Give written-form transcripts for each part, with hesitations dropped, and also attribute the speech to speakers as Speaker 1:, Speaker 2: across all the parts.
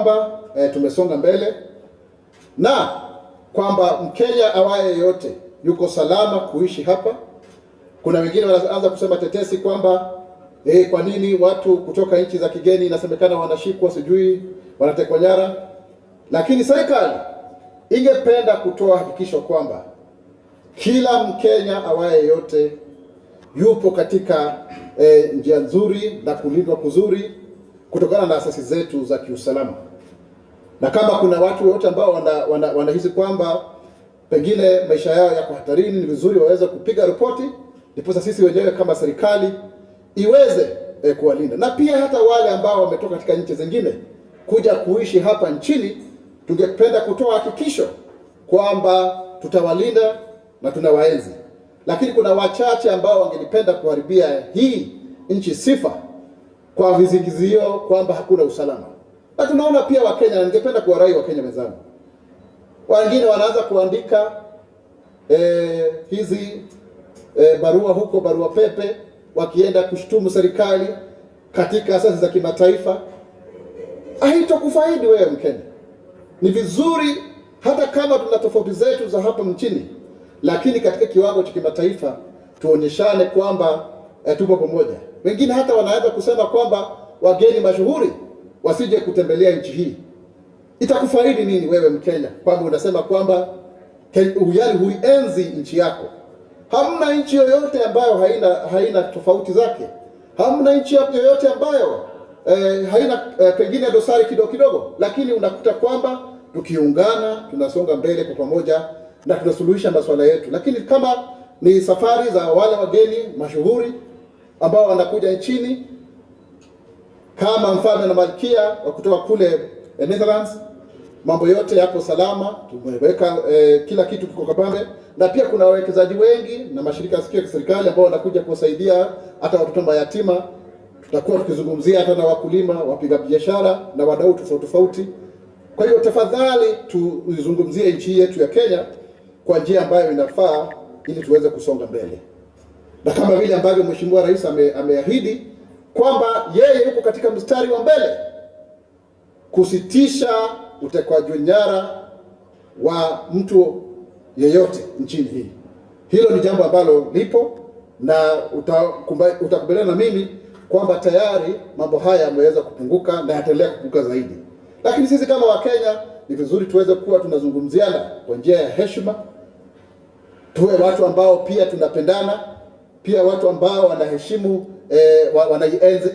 Speaker 1: kwamba tumesonga mbele na kwamba Mkenya awaye yote yuko salama kuishi hapa. Kuna wengine wanaanza kusema tetesi kwamba kwa nini watu kutoka nchi za kigeni inasemekana wanashikwa, sijui wanatekwa nyara, lakini serikali ingependa kutoa hakikisho kwamba kila Mkenya awaye yote yupo katika njia nzuri na kulindwa kuzuri kutokana na asasi zetu za kiusalama. Na kama kuna watu wote ambao wanahisi kwamba pengine maisha yao yako hatarini, ni vizuri waweze kupiga ripoti, ndipo sisi wenyewe kama serikali iweze kuwalinda. Na pia hata wale ambao wametoka katika nchi zingine kuja kuishi hapa nchini, tungependa kutoa hakikisho kwamba tutawalinda na tunawaenzi. Lakini kuna wachache ambao wangelipenda kuharibia hii nchi sifa kwa vizingizio kwamba hakuna usalama. Na tunaona pia Wakenya, na ningependa kuwarai Wakenya wenzangu, wengine wanaanza kuandika hizi barua huko, barua pepe, wakienda kushtumu serikali katika asasi za kimataifa. Haitokufaidi wewe Mkenya. Ni vizuri hata kama tuna tofauti zetu za hapa nchini, lakini katika kiwango cha kimataifa tuonyeshane kwamba tupo pamoja. Wengine hata wanaanza kusema kwamba wageni mashuhuri wasije kutembelea nchi hii. Itakufaidi nini wewe Mkenya kwamba unasema kwamba huienzi nchi yako? Hamna nchi yoyote ambayo haina tofauti zake. Hamna nchi yoyote ambayo haina pengine dosari kidogo kidogo, lakini unakuta kwamba tukiungana tunasonga mbele kwa pamoja na tunasuluhisha masuala yetu. Lakini kama ni safari za wale wageni mashuhuri ambao wanakuja nchini kama mfalme na malkia wa kutoka kule Netherlands, mambo yote yako salama, tumeweka kila kitu kiko kabambe. Na pia kuna wawekezaji wengi na mashirika ya kiserikali ambao wanakuja kuwasaidia hata watoto mayatima. Tutakuwa tukizungumzia hata na wakulima, wapiga biashara na wadau tofauti tofauti. Kwa hiyo tafadhali tuizungumzie nchi yetu ya Kenya kwa njia ambayo inafaa ili tuweze kusonga mbele. Na kama vile ambavyo Mheshimiwa Rais ameahidi kwamba yeye yuko katika mstari wa mbele kusitisha utekwaji nyara wa mtu yeyote nchini hii. Hilo ni jambo ambalo lipo na utakubaliana na mimi kwamba tayari mambo haya yameweza kupunguka na yataendelea kupunguka zaidi. Lakini sisi kama Wakenya ni vizuri tuweze kuwa tunazungumziana kwa njia ya heshima. Tuwe watu ambao pia tunapendana, pia watu ambao wanaheshimu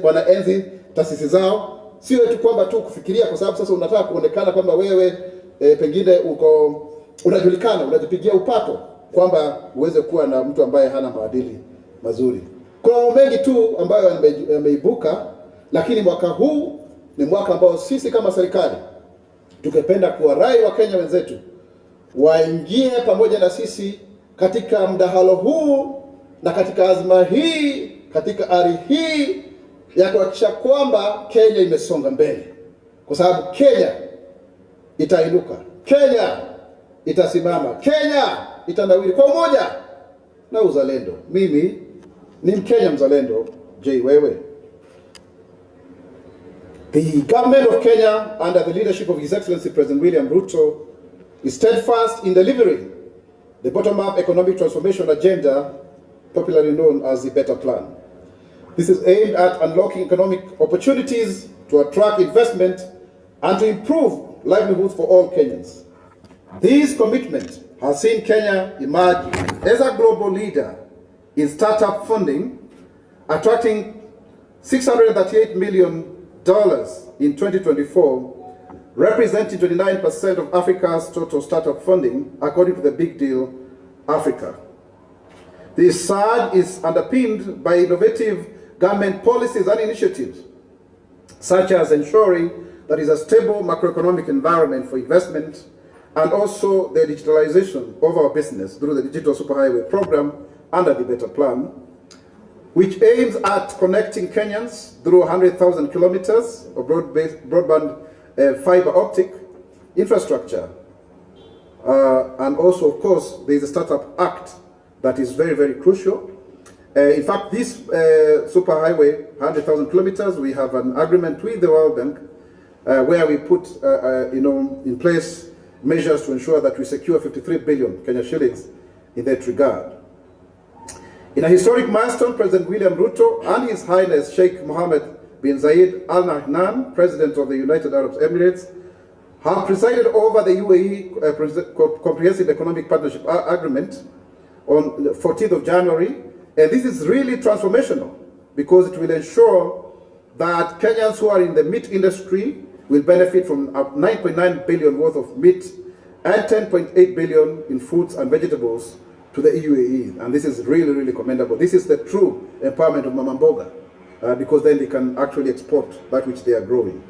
Speaker 1: wanaenzi taasisi zao. Sio tu kwamba tu kufikiria kwa sababu sasa unataka kuonekana kwamba wewe pengine unajulikana, unajipigia upato kwamba uweze kuwa na mtu ambaye hana maadili mazuri. Kuna mambo mengi tu ambayo yameibuka, lakini mwaka huu ni mwaka ambao sisi kama serikali tungependa kuwarai Wakenya wenzetu waingie pamoja na sisi katika mdahalo huu na katika azma hii, katika ari hii ya kuhakikisha kwamba Kenya imesonga mbele, kwa sababu Kenya itainuka, Kenya itasimama, Kenya itanawiri kwa umoja na uzalendo. Mimi ni Mkenya mzalendo. Je, wewe? The government of Kenya under the leadership of His Excellency President William Ruto is steadfast in delivering the bottom-up economic transformation agenda, popularly known as the Better Plan. This is aimed at unlocking economic opportunities to attract investment and to improve livelihoods for all Kenyans. This commitment has seen Kenya emerge as a global leader in startup funding, attracting $638 million in 2024, representing 29% of Africa's total startup funding, according to the Big Deal Africa. This surge is underpinned by innovative government policies and initiatives, such as ensuring that there is a stable macroeconomic environment for investment, and also the digitalization of our business through the Digital Superhighway program under the Better Plan, which aims at connecting Kenyans through 100,000 kilometers of broadband fiber optic infrastructure. And also, of course, there is a Startup Act that is very, very crucial. In fact, this superhighway, 100,000 kilometers, we have an agreement with the World Bank where we put in place measures to ensure that we secure 53 billion Kenya shillings in that regard. In a historic milestone, President William Ruto and His Highness Sheikh Mohammed bin Zayed Al Nahyan, President of the United Arab Emirates, have presided over the UAE Comprehensive Economic Partnership Agreement on the 14th of January. And this is really transformational because it will ensure that Kenyans who are in the meat industry will benefit from 9.9 billion worth of meat and 10.8 billion in fruits and vegetables to the UAE. And this is really, really commendable. This is the true empowerment of Mama Mboga, because then they can actually export that which they are growing.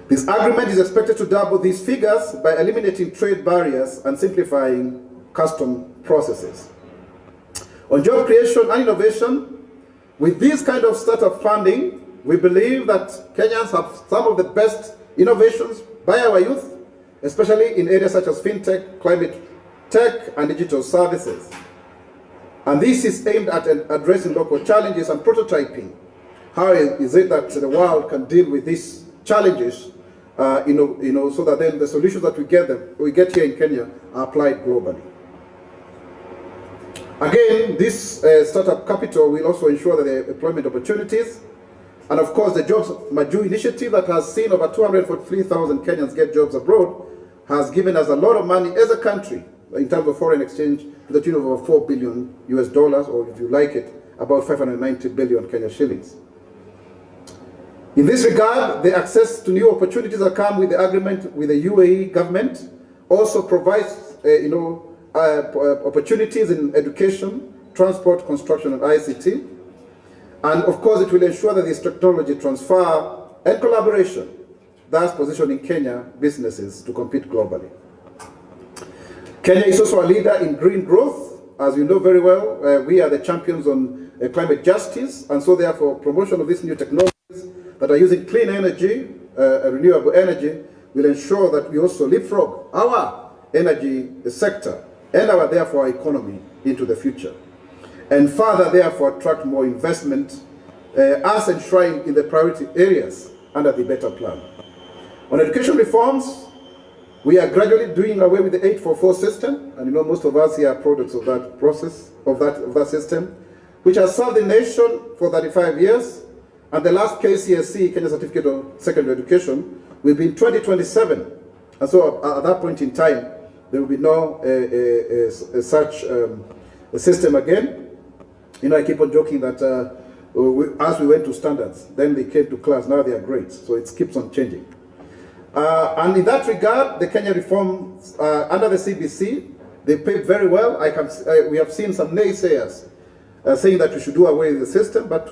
Speaker 1: This agreement is expected to double these figures by eliminating trade barriers and simplifying custom processes. On job creation and innovation, with this kind of startup funding, we believe that Kenyans have some of the best innovations by our youth, especially in areas such as fintech, climate tech, and digital services. And this is aimed at addressing local challenges and prototyping. How is it that the world can deal with these challenges, so that then the solutions that we get here in Kenya are applied globally. Again, this startup capital will also ensure that there are employment opportunities. And of course, the Jobs Maju initiative that has seen over 243,000 Kenyans get jobs abroad has given us a lot of money as a country in terms of foreign exchange to the tune of over $4 billion US, or if you like it, about 590 billion Kenya shillings. In this regard, the access to new opportunities that come with the agreement with the UAE government also provides, opportunities in education, transport, construction, and ICT. And of course, it will ensure that this technology transfer and collaboration, thus positioning Kenya businesses to compete globally. Kenya is also a leader in green growth. As you know very well, we are the champions on climate justice, and so therefore promotion of these new technologies that are using clean energy, renewable energy, will ensure that we also leapfrog our energy sector and our, therefore, economy into the future. And further, therefore, attract more investment as enshrined in the priority areas under the Better Plan. On education reforms, we are gradually doing away with the 844 system, and most of us here are products of that process, of that system, which has served the nation for 35 years, and the last KCSE, Kenya Certificate of Secondary Education, will be in 2027. And so at that point in time, there will be no such a system again. I keep on joking that as we went to standards, then they came to class, now they are grades. So it keeps on changing. And in that regard, the Kenya reforms under the CBC, they paved very well. We have seen some naysayers saying that we should do away with the system, but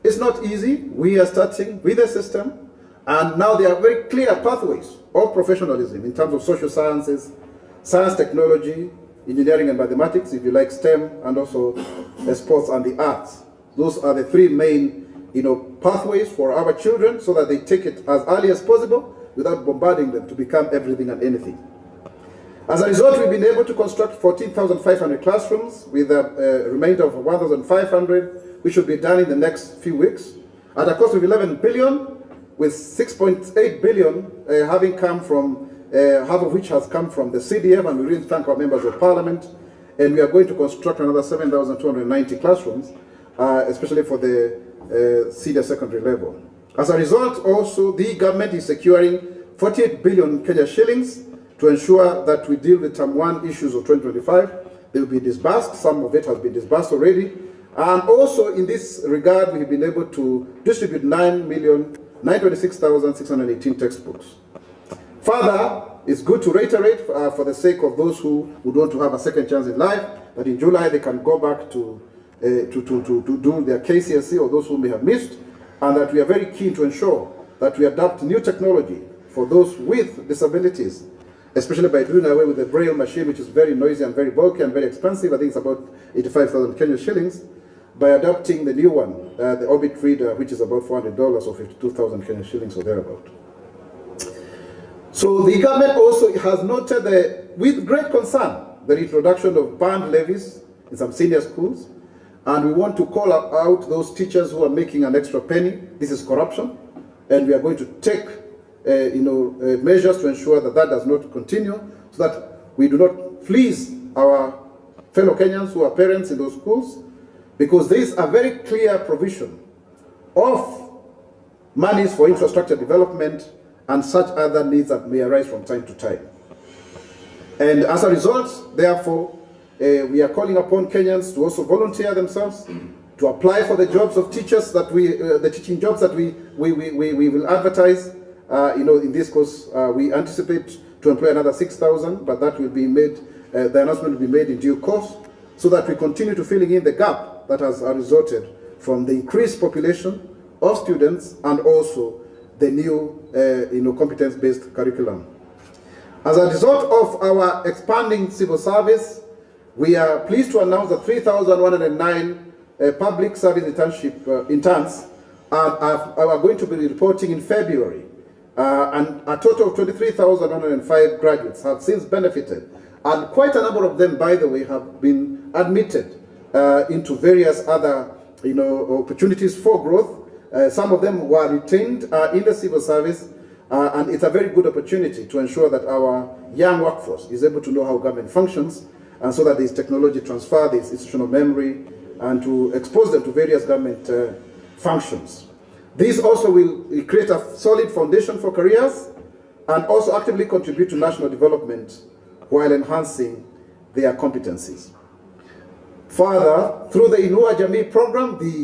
Speaker 1: it's not easy. We are starting with the system, and now there are very clear pathways of professionalism in terms of social sciences, science, technology, engineering and mathematics, if you like STEM, and also sports and the arts. Those are the three main pathways for our children, so that they take it as early as possible without bombarding them to become everything and anything. As a result, we've been able to construct 14,500 classrooms with a remainder of 1,500, which will be done in the next few weeks, at a cost of 11 billion, with 6.8 billion having come from, half of which has come from the CDF, and we really thank our members of parliament. And we are going to construct another 7,290 classrooms, especially for the senior secondary level. As a result, also, the government is securing 48 billion Kenya shillings to ensure that we deal with Term 1 issues of 2025. They will be disbursed. Some of it has been disbursed already. And also, in this regard, we have been able to distribute 9,926,618 textbooks. Further, it's good to reiterate, for the sake of those who would want to have a second chance in life, that in July they can go back to do their KCSE, or those who may have missed, and that we are very keen to ensure that we adopt new technology for those with disabilities, especially by doing away with the Braille machine, which is very noisy and very bulky and very expensive. I think it's about 85,000 Kenya shillings, by adopting the new one, the Orbit Reader, which is about $400 or 52,000 Kenya shillings or thereabout. So the government also has noted, with great concern, the introduction of band levies in some senior schools, and we want to call out those teachers who are making an extra penny. This is corruption, and we are going to take measures to ensure that that does not continue, so that we do not fleece our fellow Kenyans who are parents in those schools, because there is a very clear provision of monies for infrastructure development and such other needs that may arise from time to time. And as a result, therefore, we are calling upon Kenyans to also volunteer themselves to apply for the jobs of teachers that the teaching jobs that we will advertise. In this course, we anticipate to employ another 6,000, but that will be made, the announcement will be made in due course, so that we continue to filling in the gap that has resulted from the increased population of students and also the new competence-based curriculum. As a result of our expanding civil service, we are pleased to announce that 3,109 public service internship interns are going to be reporting in February, and a total of 23,105 graduates have since benefited, and quite a number of them, by the way, have been admitted into various other opportunities for growth. Some of them were retained in the civil service, and it's a very good opportunity to ensure that our young workforce is able to know how government functions, and so that there is technology transfer, there is institutional memory, and to expose them to various government functions. This also will create a solid foundation for careers and also actively contribute to national development while enhancing their competencies. Further, through the Inua Jamii program, the